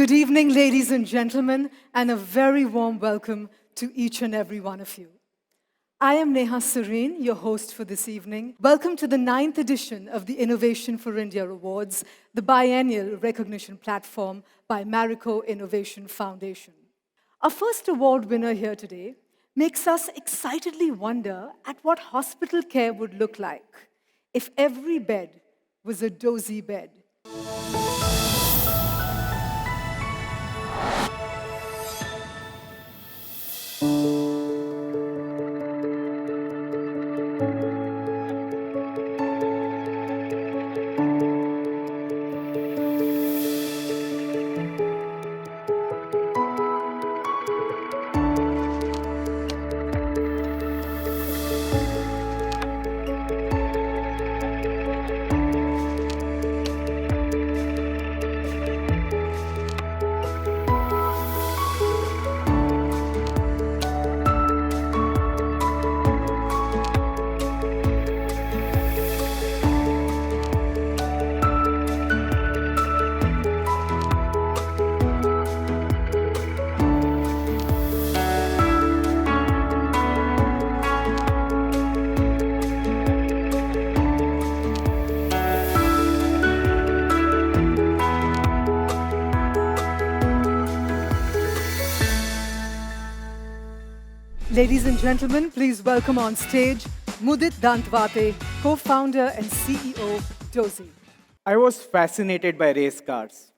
Good evening, ladies and gentlemen, and a very warm welcome to each and every one of you. I am Neha Serene, your host for this evening. Welcome to the 9th edition of the Innovation for India Awards, the biennial recognition platform by Marico Innovation Foundation. Our first award winner here today makes us excitedly wonder at what hospital care would look like if every bed was a Dozee bed. Ladies and gentlemen, please welcome on stage Mudit Dhandwate, co-founder and CEO, Dozee. I was fascinated by race cars.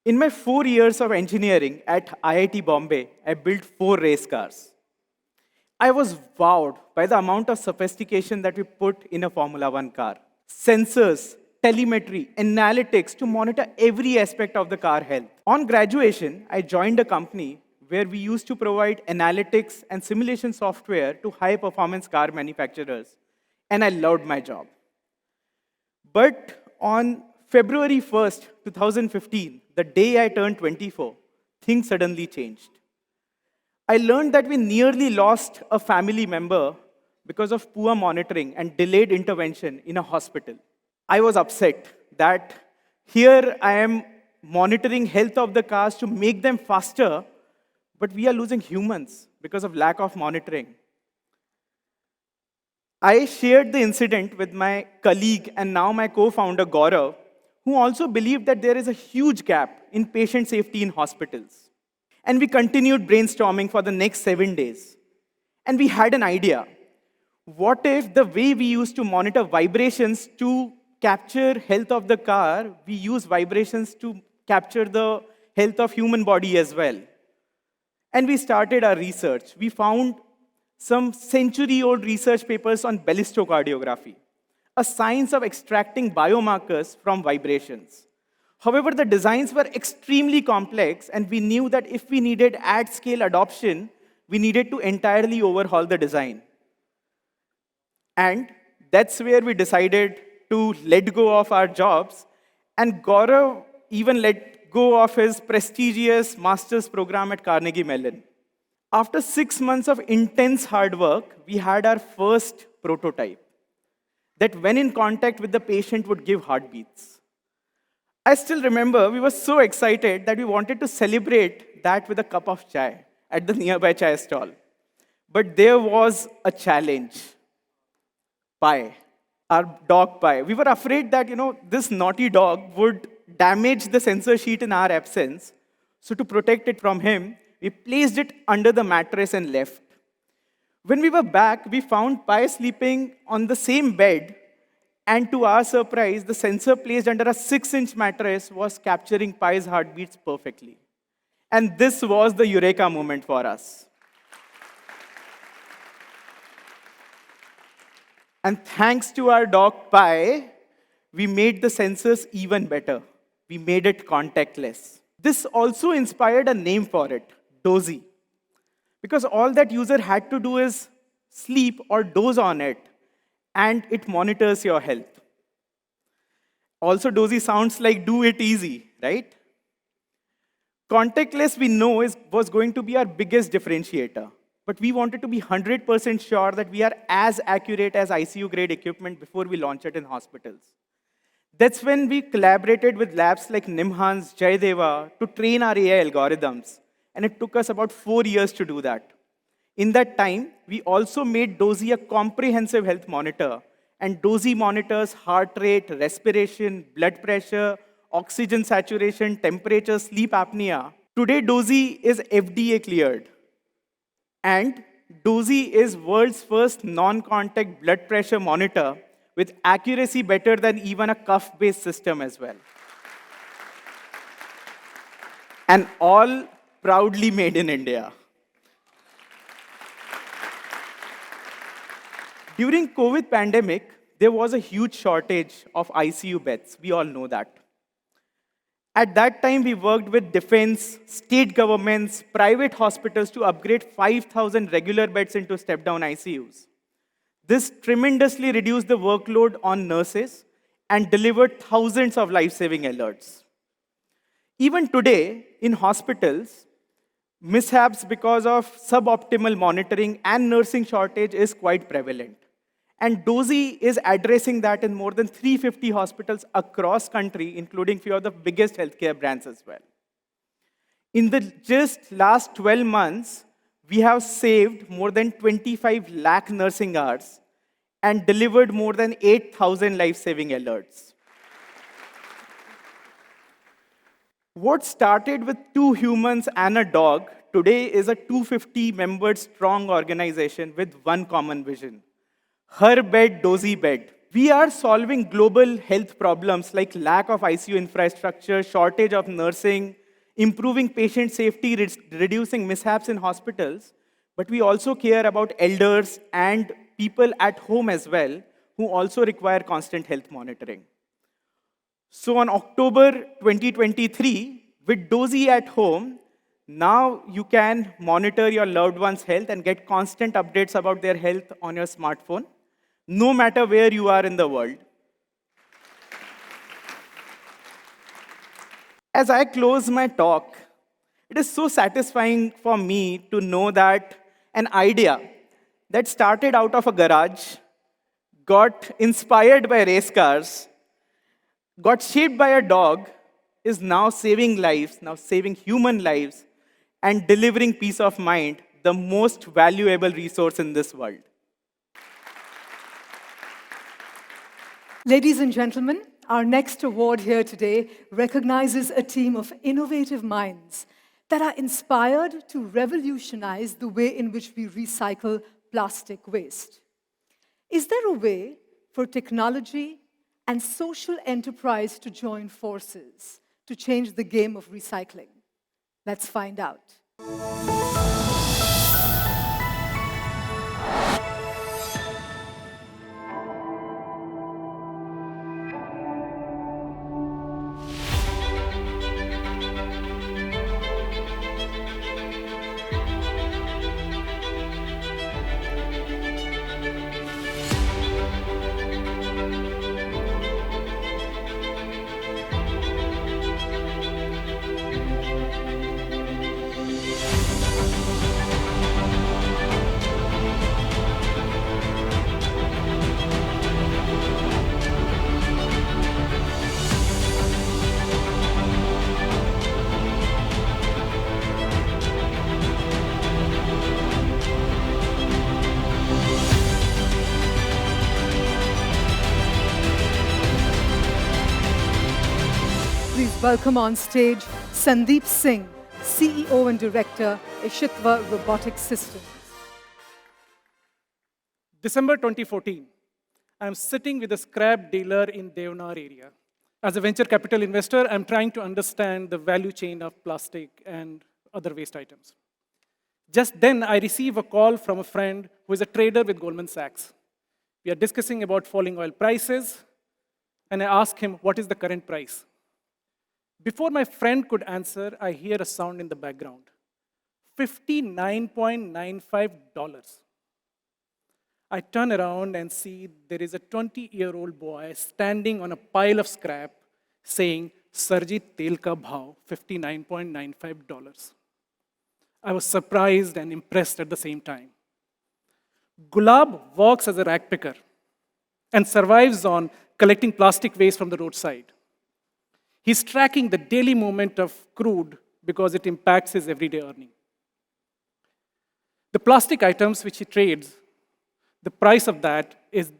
In my 4 years of engineering at IIT Bombay, I built 4 race cars. I was wowed by the amount of sophistication that we put in a Formula One car. Sensors, telemetry, analytics to monitor every aspect of the car health. On graduation, I joined a company where we used to provide analytics and simulation software to high-performance car manufacturers, and I loved my job. But on February 1st, 2015, the day I turned 24, things suddenly changed. I learned that we nearly lost a family member because of poor monitoring and delayed intervention in a hospital. I was upset that here I am monitoring health of the cars to make them faster, but we are losing humans because of lack of monitoring. I shared the incident with my colleague and now my co-founder Gaurav, who also believed that there is a huge gap in patient safety in hospitals. And we continued brainstorming for the next 7 days. And we had an idea. What if the way we used to monitor vibrations to capture health of the car, we use vibrations to capture the health of human body as well? And we started our research. We found some century-old research papers on ballistocardiography, a science of extracting biomarkers from vibrations. However, the designs were extremely complex, and we knew that if we needed at-scale adoption, we needed to entirely overhaul the design. And that's where we decided to let go of our jobs, and Gaurav even let go of his prestigious master's program at Carnegie Mellon. After 6 months of intense hard work, we had our first prototype that when in contact with the patient would give heartbeats. I still remember we were so excited that we wanted to celebrate that with a cup of chai at the nearby chai stall. But there was a challenge. Pi, our dog Pi. We were afraid that, this naughty dog would damage the sensor sheet in our absence. So to protect it from him, we placed it under the mattress and left. When we were back, we found Pi sleeping on the same bed. And to our surprise, the sensor placed under a 6-inch mattress was capturing Pi's heartbeats perfectly. And this was the eureka moment for us. And thanks to our dog Pi, we made the sensors even better. We made it contactless. This also inspired a name for it, Dozee. Because all that user had to do is sleep or doze on it, and it monitors your health. Also, Dozee sounds like do it easy, right? Contactless, we know, was going to be our biggest differentiator. But we wanted to be 100% sure that we are as accurate as ICU-grade equipment before we launch it in hospitals. That's when we collaborated with labs like Nimhan's, Jaydeva to train our AI algorithms. And it took us about 4 years to do that. In that time, we also made Dozee a comprehensive health monitor. And Dozee monitors heart rate, respiration, blood pressure, oxygen saturation, temperature, sleep apnea. Today, Dozee is FDA cleared. And Dozee is world's first non-contact blood pressure monitor with accuracy better than even a cuff-based system as well. And all proudly made in India. During COVID pandemic, there was a huge shortage of ICU beds. We all know that. At that time, we worked with defense, state governments, private hospitals to upgrade 5,000 regular beds into step-down ICUs. This tremendously reduced the workload on nurses and delivered thousands of life-saving alerts. Even today, in hospitals, mishaps because of suboptimal monitoring and nursing shortage is quite prevalent. And Dozee is addressing that in more than 350 hospitals across country, including few of the biggest healthcare brands as well. In the just last 12 months, we have saved more than 25 lakh nursing hours and delivered more than 8,000 life-saving alerts. What started with 2 humans and a dog today is a 250-member strong organization with one common vision. Her bed, Dozee bed. We are solving global health problems like lack of ICU infrastructure, shortage of nursing, improving patient safety, reducing mishaps in hospitals. But we also care about elders and people at home as well, who also require constant health monitoring. So on October 2023, with Dozee at home, now you can monitor your loved one's health and get constant updates about their health on your smartphone, no matter where you are in the world. As I close my talk, it is so satisfying for me to know that an idea that started out of a garage, got inspired by race cars, got shaped by a dog, is now saving lives, now saving human lives, and delivering peace of mind, the most valuable resource in this world. Ladies and gentlemen, our next award here today recognizes a team of innovative minds that are inspired to revolutionize the way in which we recycle plastic waste. Is there a way for technology and social enterprise to join forces to change the game of recycling? Let's find out. Please welcome on stage Sandip Singh, CEO and Director, Ishitva Robotic Systems. December 2014, I'm sitting with a scrap dealer in Deonar area. As a venture capital investor, I'm trying to understand the value chain of plastic and other waste items. Just then, I receive a call from a friend who is a trader with Goldman Sachs. We are discussing about falling oil prices, and I ask him, what is the current price? Before my friend could answer, I hear a sound in the background. $59.95. I turn around and see there is a 20-year-old boy standing on a pile of scrap saying, Sarji tel ka bhav, $59.95. I was surprised and impressed at the same time. Gulab works as a rag picker and survives on collecting plastic waste from the roadside. He's tracking the daily movement of crude because it impacts his everyday earning. The plastic items which he trades, the price of that is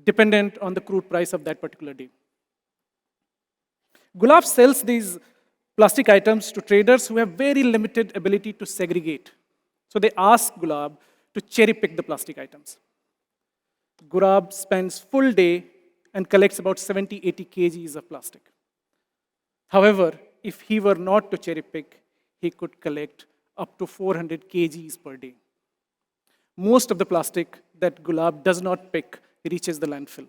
dependent on the crude price of that particular day. Gulab sells these plastic items to traders who have very limited ability to segregate. So they ask Gulab to cherry pick the plastic items. Gulab spends full day and collects about 70-80 kgs of plastic. However, if he were not to cherry pick, he could collect up to 400 kgs per day. Most of the plastic that Gulab does not pick reaches the landfill.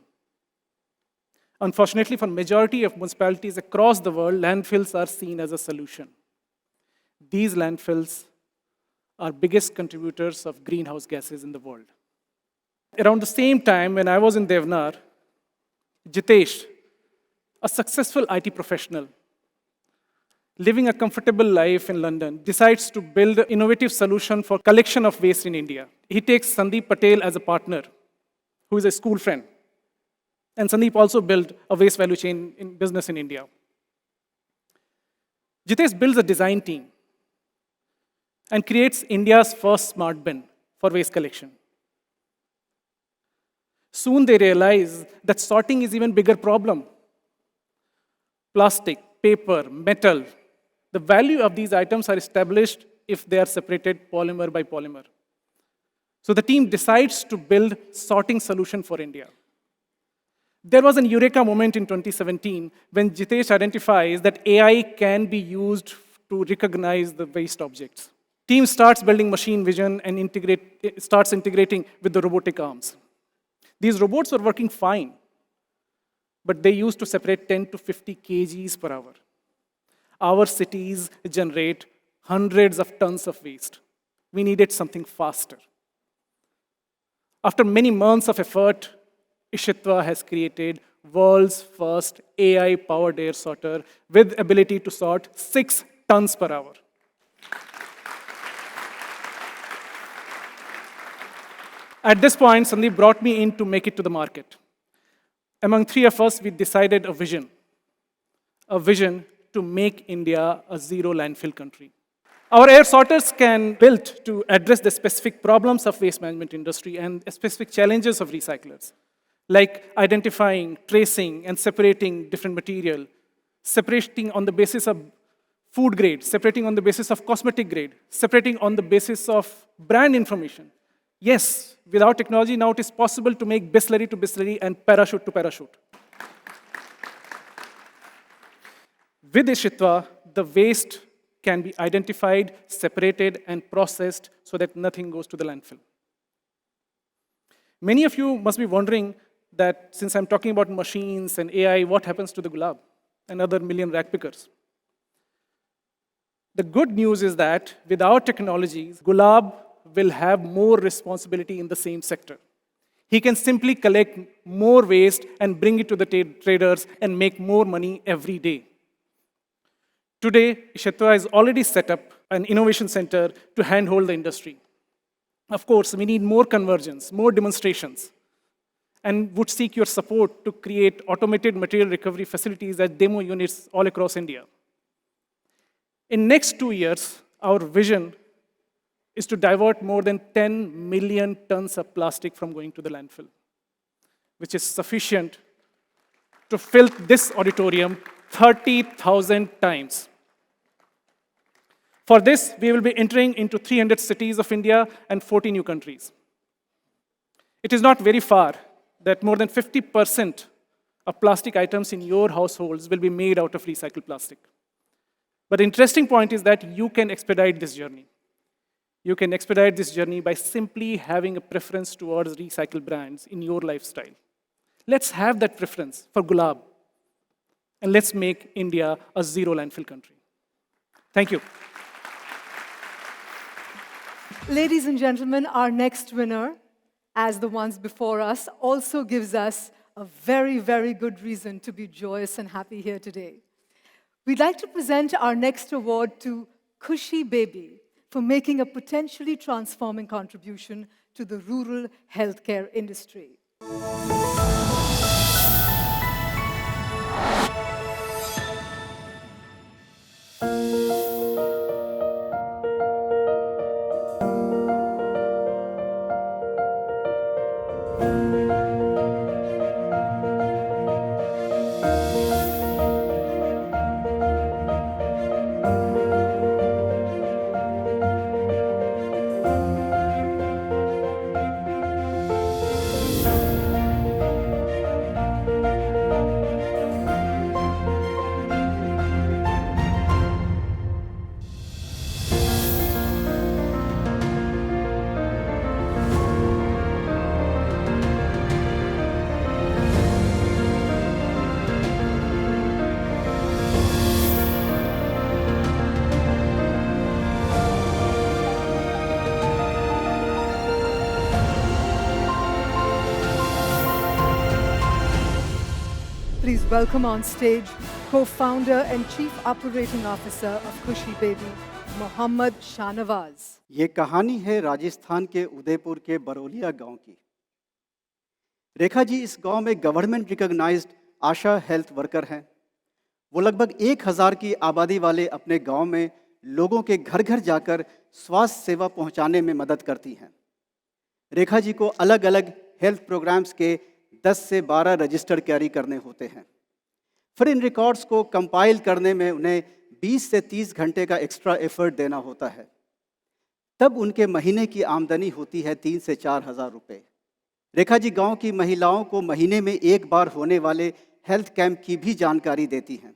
Unfortunately, for majority of municipalities across the world, landfills are seen as a solution. These landfills are biggest contributors of greenhouse gases in the world. Around the same time, when I was in Devnar, Jitesh, a successful IT professional, living a comfortable life in London, decides to build an innovative solution for collection of waste in India. He takes Sandeep Patel as a partner, who is a school friend. And Sandeep also built a waste value chain in business in India. Jitesh builds a design team and creates India's first smart bin for waste collection. Soon they realize that sorting is even bigger problem. Plastic, paper, metal, the value of these items are established if they are separated polymer by polymer. So the team decides to build sorting solution for India. There was an eureka moment in 2017 when Jitesh identifies that AI can be used to recognize the waste objects. Team starts building machine vision and starts integrating with the robotic arms. These robots were working fine, but they used to separate 10 to 50 kgs per hour. Our cities generate hundreds of tons of waste. We needed something faster. After many months of effort, Ishitva has created world's first AI-powered air sorter with ability to sort 6 tons per hour. At this point, Sandeep brought me in to make it to the market. Among three of us, we decided a vision to make India a zero landfill country. Our air sorters can be built to address the specific problems of waste management industry and specific challenges of recyclers, like identifying, tracing, and separating different material, separating on the basis of food grade, separating on the basis of cosmetic grade, separating on the basis of brand information. Yes, without technology, now it is possible to make Bisleri to Bisleri and parachute to parachute. With Ishitva, the waste can be identified, separated, and processed so that nothing goes to the landfill. Many of you must be wondering that since I'm talking about machines and AI, what happens to the Gulab and other million rack pickers? The good news is that without technologies, Gulab will have more responsibility in the same sector. He can simply collect more waste and bring it to the traders and make more money every day. Today, Ishitva has already set up an innovation center to handhold the industry. Of course, we need more convergence, more demonstrations, and would seek your support to create automated material recovery facilities as demo units all across India. In next 2 years, our vision is to divert more than 10 million tons of plastic from going to the landfill, which is sufficient to fill this auditorium 30,000 times. For this, we will be entering into 300 cities of India and 40 new countries. It is not very far that more than 50% of plastic items in your households will be made out of recycled plastic. But the interesting point is that you can expedite this journey. You can expedite this journey by simply having a preference towards recycled brands in your lifestyle. Let's have that preference for Gulab, and let's make India a zero landfill country. Thank you. Ladies and gentlemen, our next winner, as the ones before us, also gives us a very, very good reason to be joyous and happy here today. We'd like to present our next award to Khushi Baby for making a potentially transforming contribution to the rural healthcare industry. welcome on stage co-founder and chief operating officer of Khushi Baby, Mohammed Shahnawaz. ये कहानी है राजस्थान के उदयपुर के बरोलिया गांव की। रेखा जी इस गांव में गवर्नमेंट रिकॉग्नाइज्ड आशा हेल्थ वर्कर हैं। वो लगभग 1000 की आबादी वाले अपने गांव में लोगों के घर घर जाकर स्वास्थ्य सेवा पहुंचाने में मदद करती हैं। रेखा जी को अलग अलग हेल्थ प्रोग्राम्स के 10 से 12 रजिस्टर कैरी करने होते हैं। फिर इन रिकॉर्ड्स को कंपाइल करने में उन्हें 20 से 30 घंटे का एक्स्ट्रा एफर्ट देना होता है। तब उनके महीने की आमदनी होती है 3 से 4 हज़ार रुपये। रेखा जी गांव की महिलाओं को महीने में एक बार होने वाले हेल्थ कैंप की भी जानकारी देती हैं।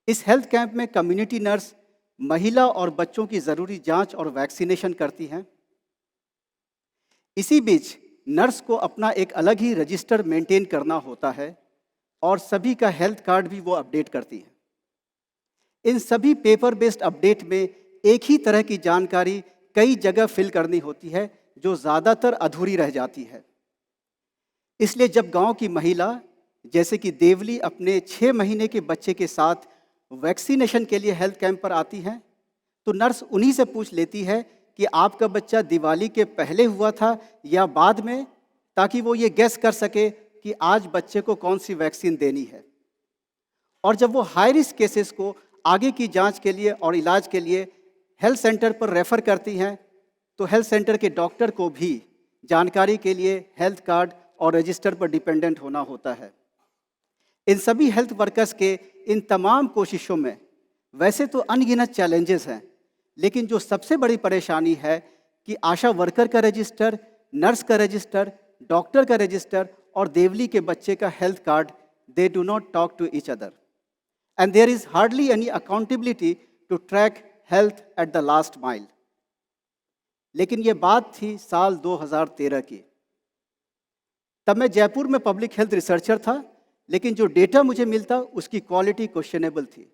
इस हेल्थ कैंप में कम्युनिटी नर्स महिला और बच्चों की ज़रूरी जांच और वैक्सीनेशन करती हैं। इसी बीच नर्स को अपना एक अलग ही रजिस्टर मेंटेन करना होता है और सभी का हेल्थ कार्ड भी वो अपडेट करती है। इन सभी पेपर बेस्ड अपडेट में एक ही तरह की जानकारी कई जगह फिल करनी होती है जो ज़्यादातर अधूरी रह जाती है। इसलिए जब गांव की महिला जैसे कि देवली अपने 6 महीने के बच्चे के साथ वैक्सीनेशन के लिए हेल्थ कैंप पर आती हैं तो नर्स उन्हीं से पूछ लेती है कि आपका बच्चा दिवाली के पहले हुआ था या बाद में, ताकि वो ये गेस कर सके कि आज बच्चे को कौन सी वैक्सीन देनी है। और जब वो हाई रिस्क केसेस को आगे की जांच के लिए और इलाज के लिए हेल्थ सेंटर पर रेफ़र करती हैं तो हेल्थ सेंटर के डॉक्टर को भी जानकारी के लिए हेल्थ कार्ड और रजिस्टर पर डिपेंडेंट होना होता है। इन सभी हेल्थ वर्कर्स के इन तमाम कोशिशों में वैसे तो अनगिनत चैलेंजेस हैं, लेकिन जो सबसे बड़ी परेशानी है कि आशा वर्कर का रजिस्टर, नर्स का रजिस्टर, डॉक्टर का रजिस्टर और देवली के बच्चे का health card, they do not talk to each other and there is hardly any accountability to track health at the last mile. लेकिन ये बात थी साल 2013 की। तब मैं जयपुर में पब्लिक हेल्थ रिसर्चर था, लेकिन जो डेटा मुझे मिलता उसकी क्वालिटी क्वेश्चनेबल थी।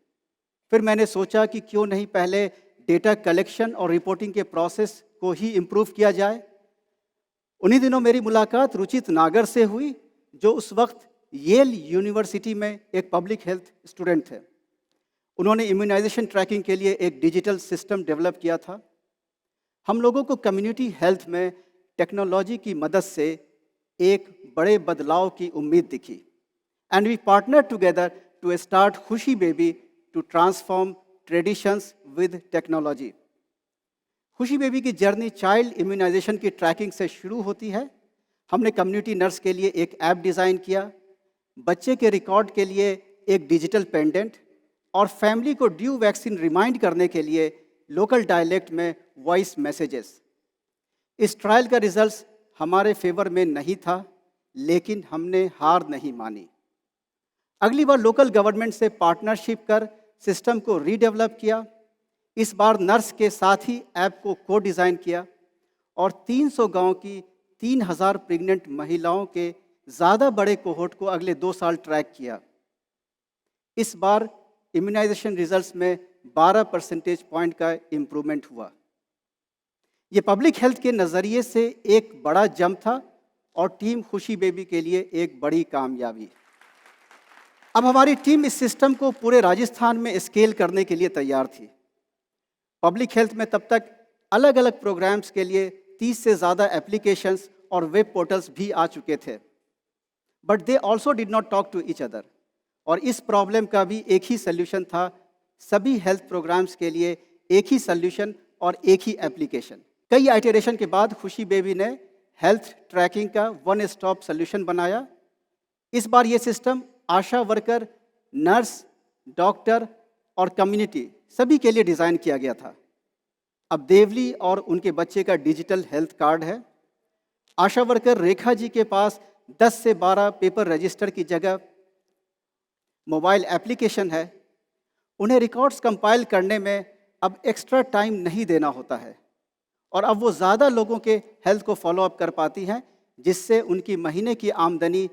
फिर मैंने सोचा कि क्यों नहीं पहले डेटा कलेक्शन और रिपोर्टिंग के प्रोसेस को ही इम्प्रूव किया जाए। उन्हीं दिनों मेरी मुलाकात रुचित नागर से हुई, जो उस वक्त येल यूनिवर्सिटी में एक पब्लिक हेल्थ स्टूडेंट थे। उन्होंने इम्यूनाइजेशन ट्रैकिंग के लिए एक डिजिटल सिस्टम डेवलप किया था। हम लोगों को कम्युनिटी हेल्थ में टेक्नोलॉजी की मदद से एक बड़े बदलाव की उम्मीद दिखी and we partner together to start Khushi Baby to transform traditions with technology. Khushi Baby की जर्नी चाइल्ड इम्यूनाइजेशन की ट्रैकिंग से शुरू होती है। हमने कम्युनिटी नर्स के लिए एक ऐप डिज़ाइन किया, बच्चे के रिकॉर्ड के लिए एक डिजिटल पेंडेंट और फैमिली को ड्यू वैक्सीन रिमाइंड करने के लिए लोकल डायलेक्ट में वॉइस मैसेजेस। इस ट्रायल का रिजल्ट हमारे फेवर में नहीं था, लेकिन हमने हार नहीं मानी। अगली बार लोकल गवर्नमेंट से पार्टनरशिप कर सिस्टम को रीडेवलप किया। इस बार नर्स के साथ ही ऐप को को डिज़ाइन किया और 300 गांव की 3000 प्रेग्नेंट महिलाओं के ज़्यादा बड़े कोहोर्ट को अगले 2 साल ट्रैक किया। इस बार इम्यूनाइजेशन रिजल्ट्स में 12 परसेंटेज पॉइंट का इम्प्रूवमेंट हुआ। ये पब्लिक हेल्थ के नज़रिए से एक बड़ा जंप था और टीम खुशी बेबी के लिए एक बड़ी कामयाबी। अब हमारी टीम इस सिस्टम को पूरे राजस्थान में स्केल करने के लिए तैयार थी। पब्लिक हेल्थ में तब तक अलग अलग प्रोग्राम्स के लिए 30 से ज़्यादा एप्लीकेशंस और वेब पोर्टल्स भी आ चुके थे, but they also did not talk to each other. और इस प्रॉब्लम का भी एक ही सोल्यूशन था, सभी हेल्थ प्रोग्राम्स के लिए एक ही सोल्यूशन और एक ही एप्लीकेशन। कई आइटरेशन के बाद खुशी बेबी ने हेल्थ ट्रैकिंग का वन स्टॉप सोल्यूशन बनाया। इस बार ये सिस्टम आशा वर्कर, नर्स, डॉक्टर और कम्युनिटी सभी के लिए डिज़ाइन किया गया था। अब देवली और उनके बच्चे का डिजिटल हेल्थ कार्ड है। आशा वर्कर रेखा जी के पास 10 से 12 पेपर रजिस्टर की जगह मोबाइल एप्लीकेशन है। उन्हें रिकॉर्ड्स कंपाइल करने में अब एक्स्ट्रा टाइम नहीं देना होता है और अब वो ज़्यादा लोगों के हेल्थ को फॉलोअप कर पाती हैं, जिससे उनकी महीने की आमदनी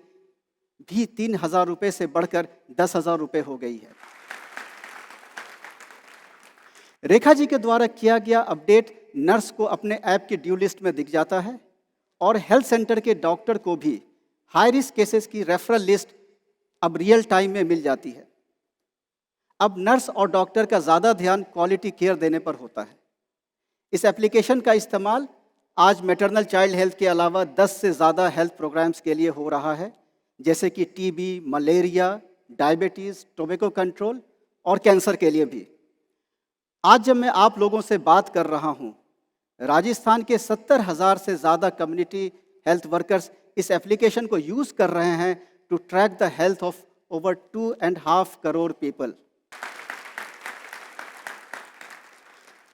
भी 3000 रुपये से बढ़कर 10,000 रुपये हो गई है। रेखा जी के द्वारा किया गया अपडेट नर्स को अपने ऐप की ड्यू लिस्ट में दिख जाता है और हेल्थ सेंटर के डॉक्टर को भी हाई रिस्क केसेस की रेफरल लिस्ट अब रियल टाइम में मिल जाती है। अब नर्स और डॉक्टर का ज़्यादा ध्यान क्वालिटी केयर देने पर होता है। इस एप्लीकेशन का इस्तेमाल आज मैटरनल चाइल्ड हेल्थ के अलावा 10 से ज़्यादा हेल्थ प्रोग्राम्स के लिए हो रहा है, जैसे कि TB, malaria, diabetes, tobacco control और कैंसर के लिए भी। आज जब मैं आप लोगों से बात कर रहा हूँ, राजस्थान के 70,000 से ज़्यादा कम्युनिटी हेल्थ वर्कर्स इस एप्लीकेशन को यूज़ कर रहे हैं to track the health of over 2.5 crore people.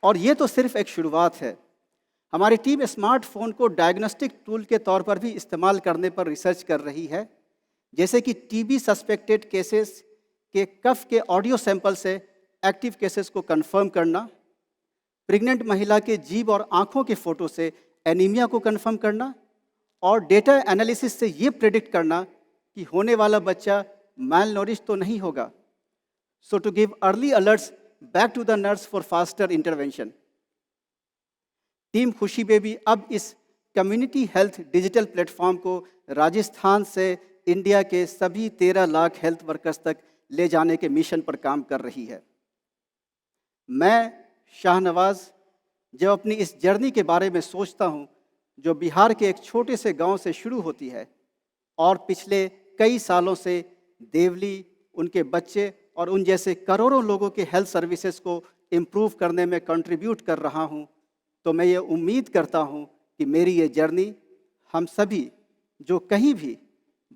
और ये तो सिर्फ एक शुरुआत है। हमारी टीम स्मार्टफोन को डायग्नोस्टिक टूल के तौर पर भी इस्तेमाल करने पर रिसर्च कर रही है, जैसे कि टीबी सस्पेक्टेड केसेस के कफ के ऑडियो सैंपल से एक्टिव केसेस को कंफर्म करना, प्रेग्नेंट महिला के जीभ और आँखों के फोटो से एनीमिया को कंफर्म करना और डेटा एनालिसिस से ये प्रेडिक्ट करना कि होने वाला बच्चा मैल नोरिश तो नहीं होगा। So to give early alerts back to the nurse for faster intervention. Team Khushi Baby अब इस कम्युनिटी हेल्थ डिजिटल प्लेटफॉर्म को राजस्थान से इंडिया के सभी 13 लाख हेल्थ वर्कर्स तक ले जाने के मिशन पर काम कर रही है। मैं शाहनवाज जब अपनी इस जर्नी के बारे में सोचता हूँ, जो बिहार के एक छोटे से गांव से शुरू होती है और पिछले कई सालों से देवली, उनके बच्चे और उन जैसे करोड़ों लोगों के हेल्थ सर्विसेज को इम्प्रूव करने में कंट्रीब्यूट कर रहा हूँ, तो मैं ये उम्मीद करता हूँ कि मेरी ये जर्नी हम सभी जो कहीं भी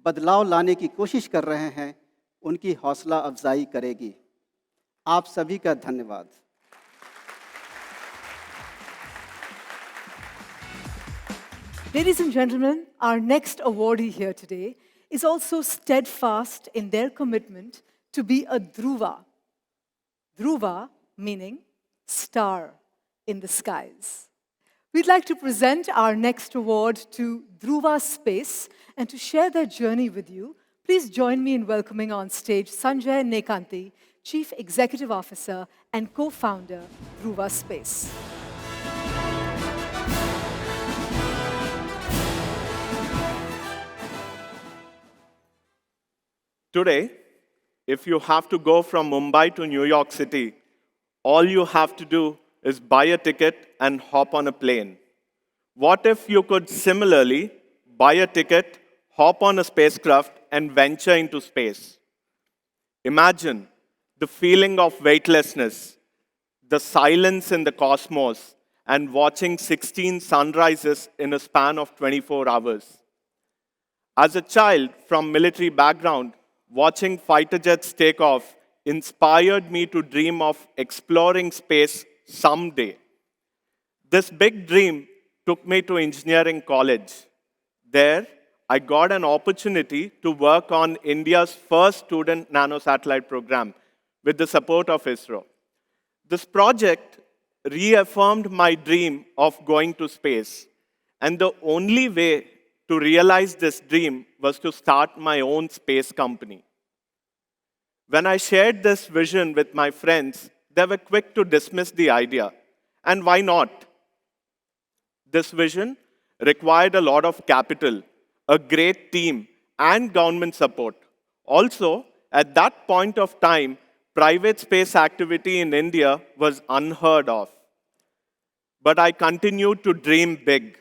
बदलाव लाने की कोशिश कर रहे हैं, उनकी हौसला अफजाई करेगी। आप सभी का धन्यवाद। Ladies and gentlemen, our next awardee here today is also steadfast in their commitment to be a Dhruva. Dhruva meaning star in the skies. We'd like to present our next award to Dhruva Space, and to share their journey with you, please join me in welcoming on stage Sanjay Nekkanti, Chief Executive Officer and co-founder, Dhruva Space. Today, if you have to go from Mumbai to New York City, all you have to do is buy a ticket and hop on a plane. What if you could similarly buy a ticket, hop on a spacecraft, and venture into space? Imagine the feeling of weightlessness, the silence in the cosmos, and watching 16 sunrises in a span of 24 hours. As a child from military background, watching fighter jets take off inspired me to dream of exploring space someday. This big dream took me to engineering college. There, I got an opportunity to work on India's first student nanosatellite program with the support of ISRO. This project reaffirmed my dream of going to space, and the only way to realize this dream was to start my own space company. When I shared this vision with my friends, they were quick to dismiss the idea. And why not? This vision required a lot of capital, a great team, and government support. Also, at that point of time, private space activity in India was unheard of. But I continued to dream big.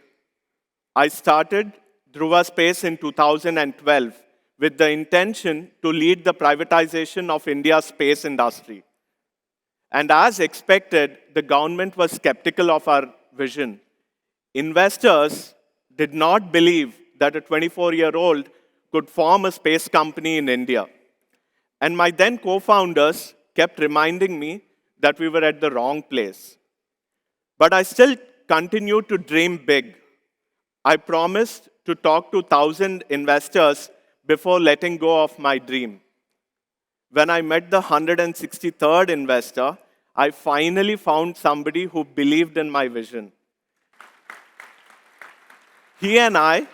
I started Dhruva Space in 2012 with the intention to lead the privatization of India's space industry. And as expected, the government was skeptical of our vision. Investors did not believe that a 24-year-old could form a space company in India. And my then co-founders kept reminding me that we were at the wrong place. But I still continued to dream big. I promised to talk to 1,000 investors before letting go of my dream. When I met the 163rd investor, I finally found somebody who believed in my vision. He and I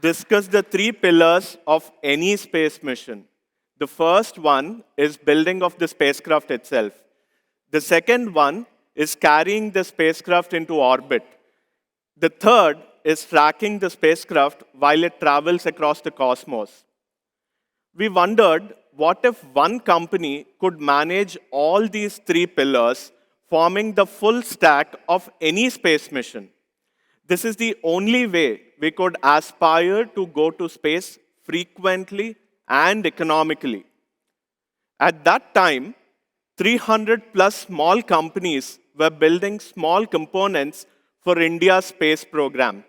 discussed the 3 pillars of any space mission. The first one is building of the spacecraft itself. The second one is carrying the spacecraft into orbit. The third is tracking the spacecraft while it travels across the cosmos. We wondered, what if one company could manage all these three pillars, forming the full stack of any space mission? This is the only way we could aspire to go to space frequently and economically. At that time, 300 plus small companies were building small components for India's space program.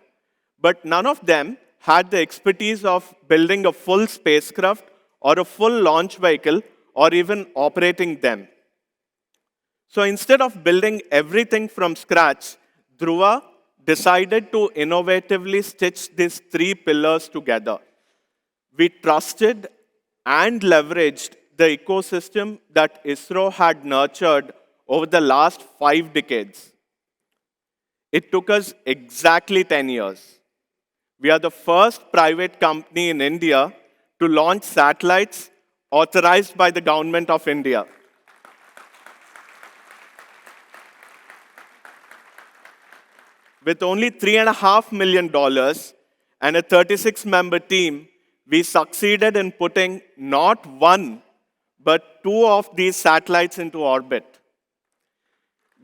But none of them had the expertise of building a full spacecraft or a full launch vehicle or even operating them. So instead of building everything from scratch, Dhruva decided to innovatively stitch these three pillars together. We trusted and leveraged the ecosystem that ISRO had nurtured over the last 5 decades. It took us exactly 10 years. We are the first private company in India to launch satellites authorized by the government of India. With only $3.5 million and a 36-member team, we succeeded in putting not one, but 2 of these satellites into orbit.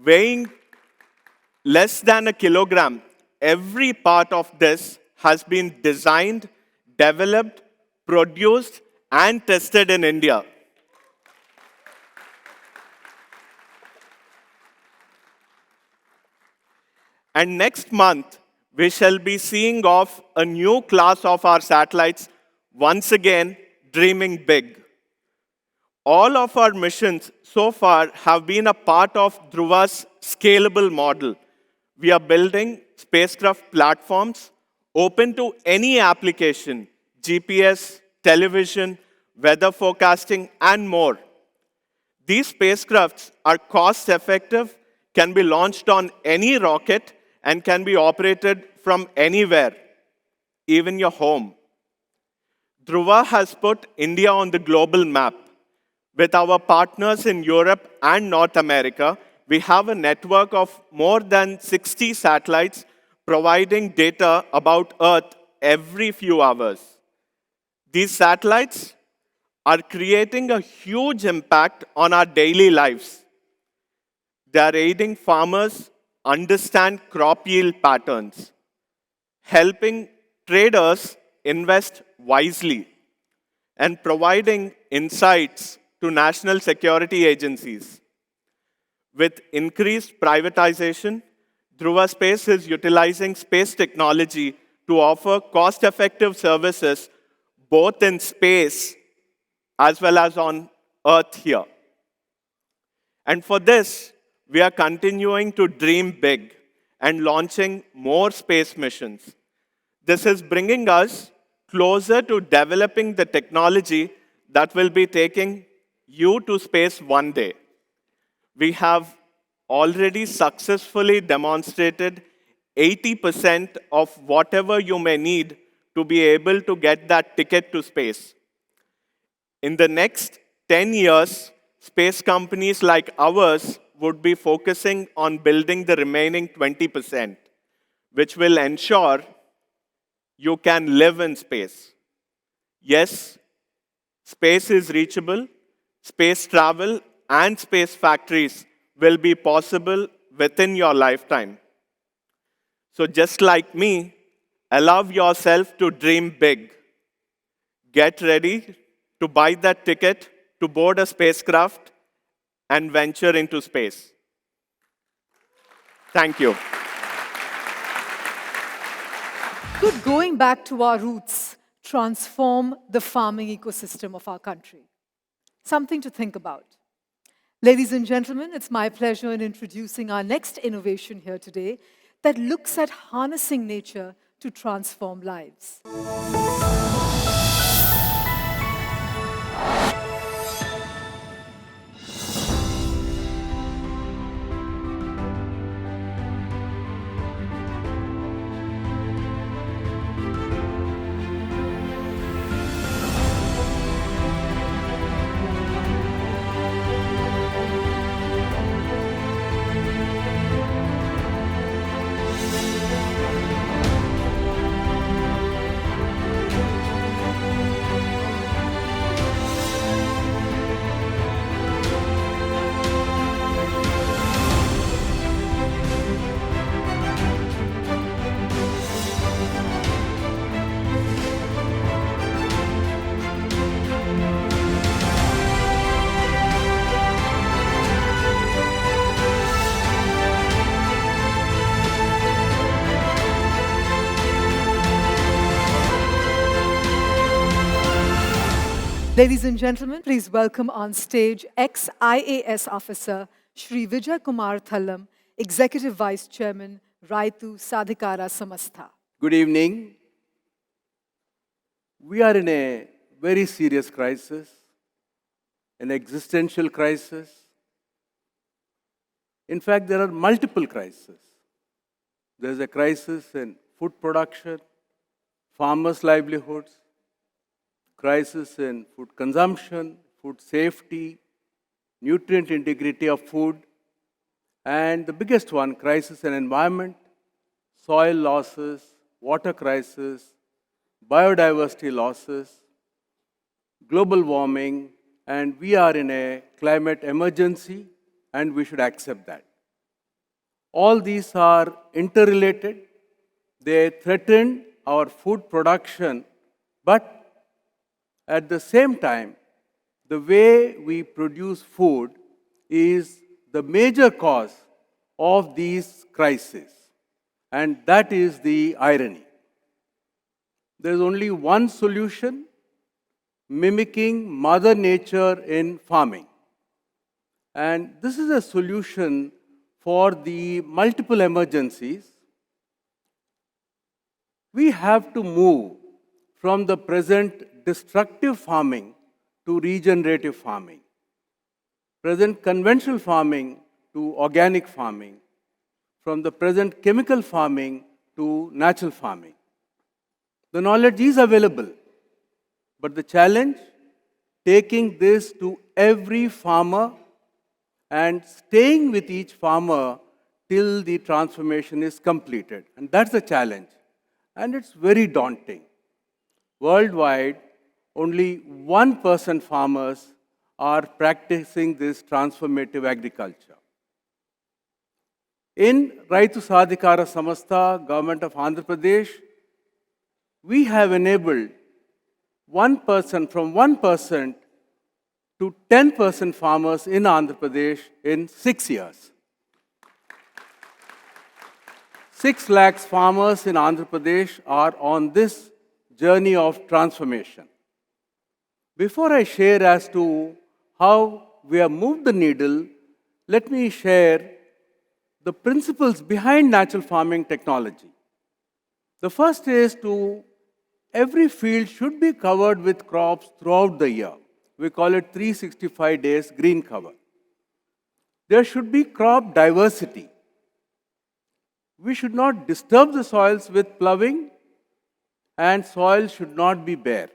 Weighing less than a kilogram, every part of this has been designed, developed, produced, and tested in India. And next month, we shall be seeing off a new class of our satellites, once again, dreaming big. All of our missions so far have been a part of Dhruva's scalable model. We are building spacecraft platforms open to any application, GPS, television, weather forecasting, and more. These spacecrafts are cost-effective, can be launched on any rocket, and can be operated from anywhere, even your home. Dhruva has put India on the global map. With our partners in Europe and North America, we have a network of more than 60 satellites providing data about Earth every few hours. These satellites are creating a huge impact on our daily lives. They are aiding farmers understand crop yield patterns, helping traders invest wisely, and providing insights to national security agencies. With increased privatization, Dhruva Space is utilizing space technology to offer cost-effective services both in space as well as on Earth here. And for this, we are continuing to dream big and launching more space missions. This is bringing us closer to developing the technology that will be taking you to space one day. We have already successfully demonstrated 80% of whatever you may need to be able to get that ticket to space. In the next 10 years, space companies like ours would be focusing on building the remaining 20%, which will ensure you can live in space. Yes, space is reachable. Space travel and space factories will be possible within your lifetime. So just like me, allow yourself to dream big. Get ready to buy that ticket to board a spacecraft and venture into space. Thank you. Could going back to our roots transform the farming ecosystem of our country? Something to think about. Ladies and gentlemen, it's my pleasure in introducing our next innovation here today that looks at harnessing nature to transform lives. Ladies and gentlemen, please welcome on stage ex-IAS officer Shri Vijay Kumar Thallam, Executive Vice Chairman, Rythu Sadhikara Samstha. Good evening. We are in a very serious crisis, an existential crisis. In fact, there are multiple crises. There is a crisis in food production, farmers' livelihoods, crisis in food consumption, food safety, nutrient integrity of food, and the biggest one, crisis in environment, soil losses, water crisis, biodiversity losses, global warming, and we are in a climate emergency, and we should accept that. All these are interrelated. They threaten our food production, but at the same time, the way we produce food is the major cause of these crises. And that is the irony. There is only one solution: mimicking Mother Nature in farming. And this is a solution for the multiple emergencies. We have to move from the present destructive farming to regenerative farming, present conventional farming to organic farming, from the present chemical farming to natural farming. The knowledge is available, but the challenge, taking this to every farmer and staying with each farmer till the transformation is completed. And that's the challenge. And it's very daunting. Worldwide, only 1% farmers are practicing this transformative agriculture. In Rythu Sadhikara Samstha, Government of Andhra Pradesh, we have enabled 1% from 1% to 10% farmers in Andhra Pradesh in 6 years. 6 lakhs farmers in Andhra Pradesh are on this journey of transformation. Before I share as to how we have moved the needle, let me share the principles behind natural farming technology. The first is to every field should be covered with crops throughout the year. We call it 365 days green cover. There should be crop diversity. We should not disturb the soils with ploughing, and soil should not be bare.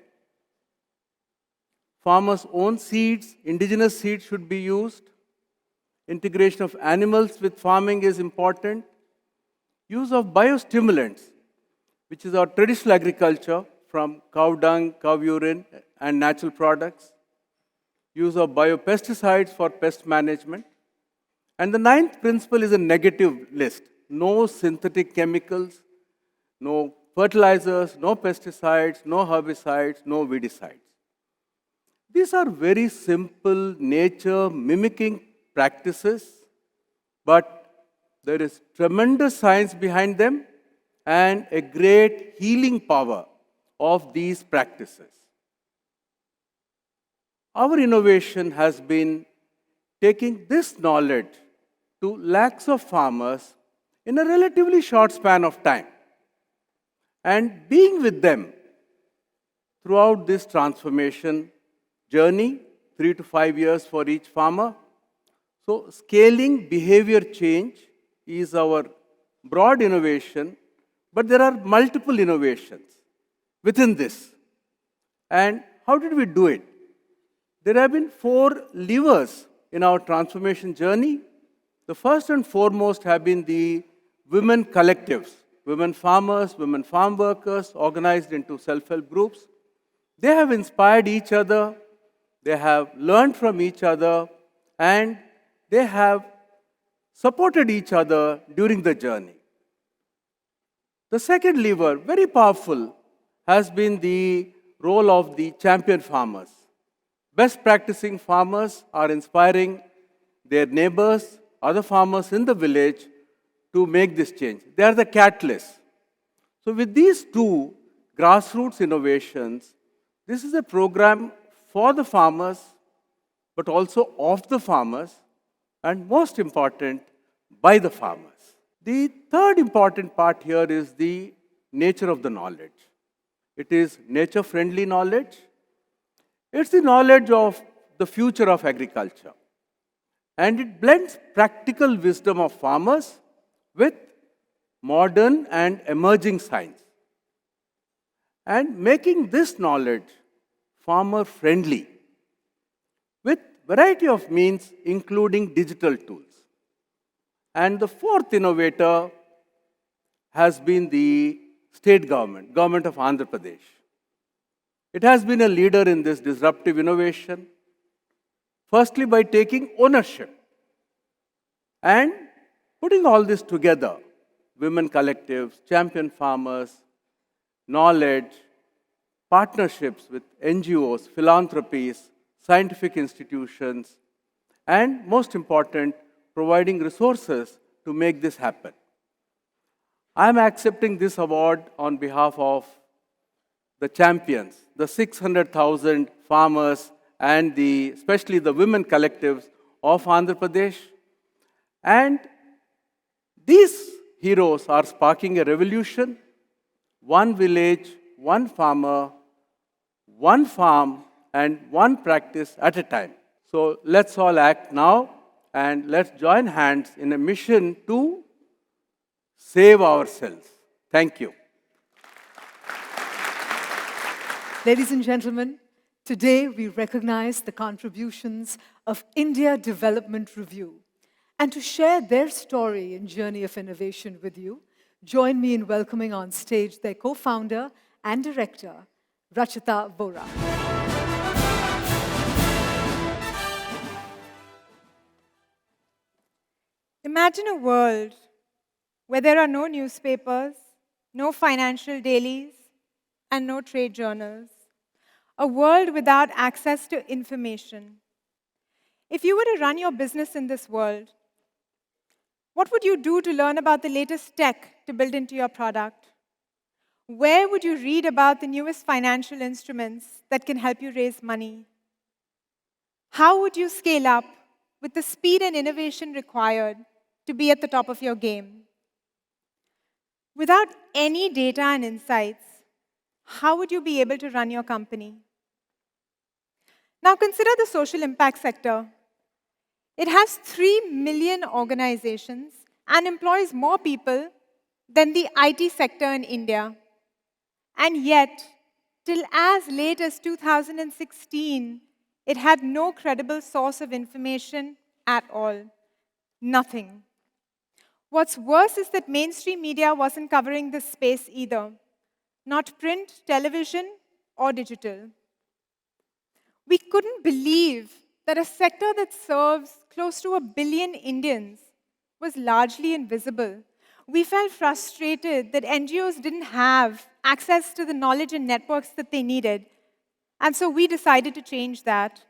Farmers' own seeds, indigenous seeds should be used. Integration of animals with farming is important. Use of biostimulants, which is our traditional agriculture from cow dung, cow urine, and natural products. Use of biopesticides for pest management. And the 9th principle is a negative list. No synthetic chemicals, no fertilizers, no pesticides, no herbicides, no weedicides. These are very simple nature mimicking practices, but there is tremendous science behind them and a great healing power of these practices. Our innovation has been taking this knowledge to lakhs of farmers in a relatively short span of time and being with them throughout this transformation journey, 3 to 5 years for each farmer. So scaling behavior change is our broad innovation, but there are multiple innovations within this. And how did we do it? There have been 4 levers in our transformation journey. The first and foremost have been the women collectives, women farmers, women farm workers organized into self-help groups. They have inspired each other, they have learned from each other, and they have supported each other during the journey. The second lever, very powerful, has been the role of the champion farmers. Best practicing farmers are inspiring their neighbors, other farmers in the village to make this change. They are the catalysts. So with these 2 grassroots innovations, this is a program for the farmers, but also of the farmers, and most important, by the farmers. The third important part here is the nature of the knowledge. It is nature-friendly knowledge. It's the knowledge of the future of agriculture. And it blends practical wisdom of farmers with modern and emerging science. And making this knowledge farmer-friendly with variety of means, including digital tools. And the fourth innovator has been the state government, government of Andhra Pradesh. It has been a leader in this disruptive innovation, firstly by taking ownership and putting all this together, women collectives, champion farmers, knowledge, partnerships with NGOs, philanthropies, scientific institutions, and most important, providing resources to make this happen. I'm accepting this award on behalf of the champions, the 600,000 farmers and especially the women collectives of Andhra Pradesh. And these heroes are sparking a revolution, one village, one farmer, one farm, and one practice at a time. So let's all act now and let's join hands in a mission to save ourselves. Thank you. Ladies and gentlemen, today we recognize the contributions of India Development Review. And to share their story and journey of innovation with you, join me in welcoming on stage their co-founder and director, Rachita, Vora. Imagine a world where there are no newspapers, no financial dailies, and no trade journals. A world without access to information. If you were to run your business in this world, what would you do to learn about the latest tech to build into your product? Where would you read about the newest financial instruments that can help you raise money? How would you scale up with the speed and innovation required to be at the top of your game? Without any data and insights, how would you be able to run your company? Now consider the social impact sector. It has 3 million organizations and employs more people than the IT sector in India. And yet, till as late as 2016, it had no credible source of information at all. Nothing. What's worse is that mainstream media wasn't covering this space either. Not print, television, or digital. We couldn't believe that a sector that serves close to 1 billion Indians was largely invisible. We felt frustrated that NGOs didn't have access to the knowledge and networks that they needed. And so we decided to change that.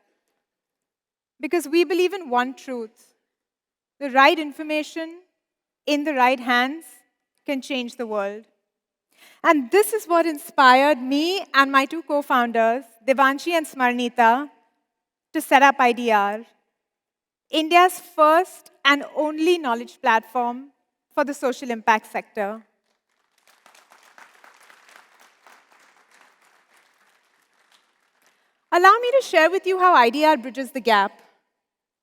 Because we believe in one truth. The right information in the right hands can change the world. And this is what inspired me and my 2 co-founders, Devanshi and Smarnita, to set up IDR, India's first and only knowledge platform for the social impact sector. Allow me to share with you how IDR bridges the gap.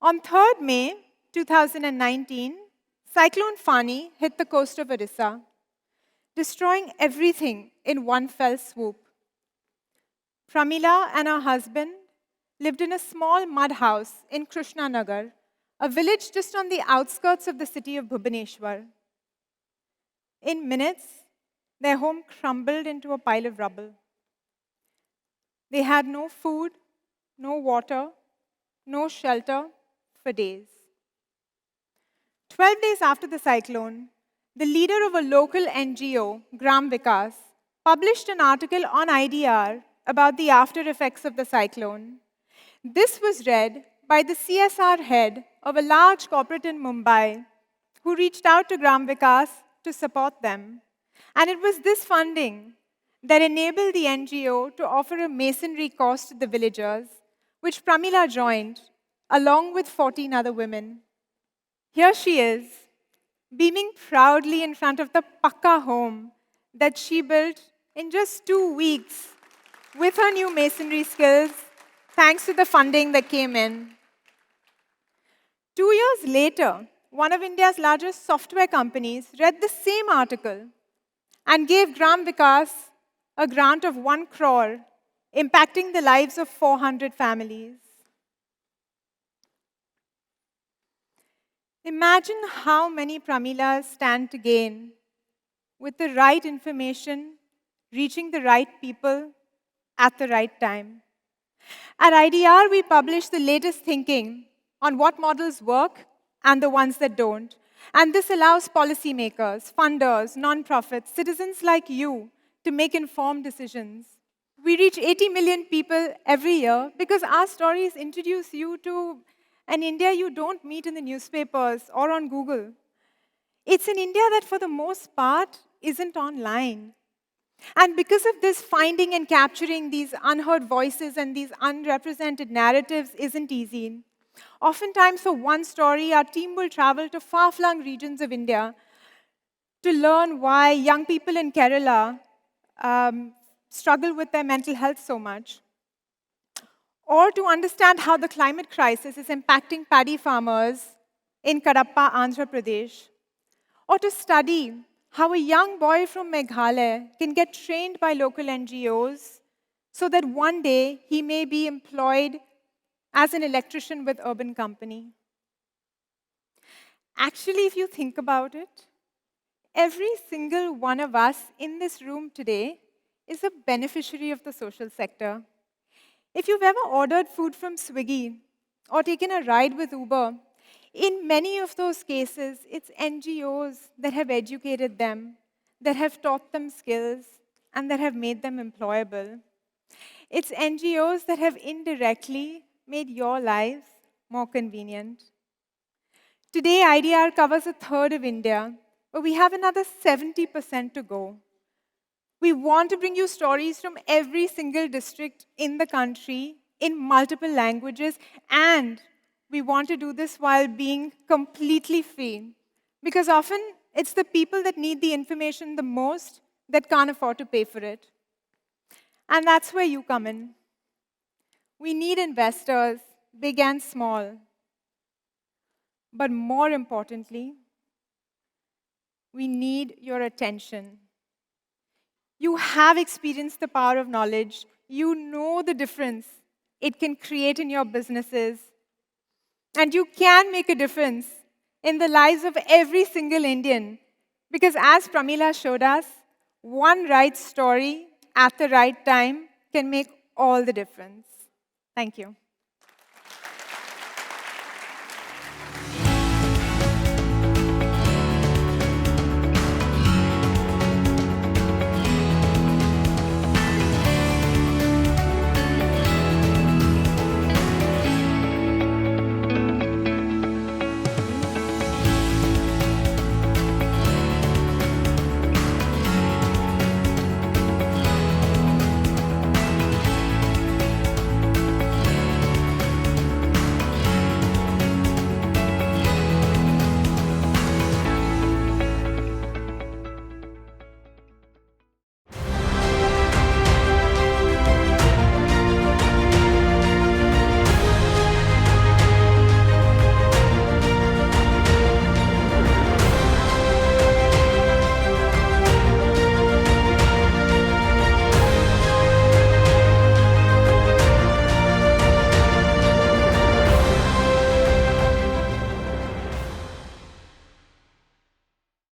On 3rd May 2019, Cyclone Fani hit the coast of Odisha, destroying everything in one fell swoop. Pramila and her husband lived in a small mud house in Krishnanagar, a village just on the outskirts of the city of Bhubaneswar. In minutes, their home crumbled into a pile of rubble. They had no food, no water, no shelter for days. 12 days after the cyclone, the leader of a local NGO, Gram Vikas, published an article on IDR about the after effects of the cyclone. This was read by the CSR head of a large corporate in Mumbai, who reached out to Gram Vikas to support them. And it was this funding that enabled the NGO to offer a masonry course to the villagers, which Pramila joined, along with 14 other women. Here she is, beaming proudly in front of the Pakka home that she built in just 2 weeks with her new masonry skills, thanks to the funding that came in. 2 years later, one of India's largest software companies read the same article and gave Gram Vikas a grant of 1 crore, impacting the lives of 400 families. Imagine how many Pramilas stand to gain with the right information, reaching the right people at the right time. At IDR, we publish the latest thinking on what models work and the ones that don't. And this allows policymakers, funders, nonprofits, citizens like you to make informed decisions. We reach 80 million people every year because our stories introduce you to an India you don't meet in the newspapers or on Google. It's an India that, for the most part, isn't online. And because of this, finding and capturing these unheard voices and these unrepresented narratives isn't easy. Oftentimes, for one story, our team will travel to far-flung regions of India to learn why young people in Kerala struggle with their mental health so much, or to understand how the climate crisis is impacting paddy farmers in Kadapa, Andhra Pradesh, or to study how a young boy from Meghalaya can get trained by local NGOs so that one day he may be employed as an electrician with urban company. Actually, if you think about it, every single one of us in this room today is a beneficiary of the social sector. If you've ever ordered food from Swiggy or taken a ride with Uber, in many of those cases, it's NGOs that have educated them, that have taught them skills, and that have made them employable. It's NGOs that have indirectly made your lives more convenient. Today, IDR covers 1/3 of India, but we have another 70% to go. We want to bring you stories from every single district in the country in multiple languages, and we want to do this while being completely free. Because often, it's the people that need the information the most that can't afford to pay for it. And that's where you come in. We need investors, big and small. But more importantly, we need your attention. You have experienced the power of knowledge. You know the difference it can create in your businesses. And you can make a difference in the lives of every single Indian. Because as Pramila showed us, one right story at the right time can make all the difference. Thank you.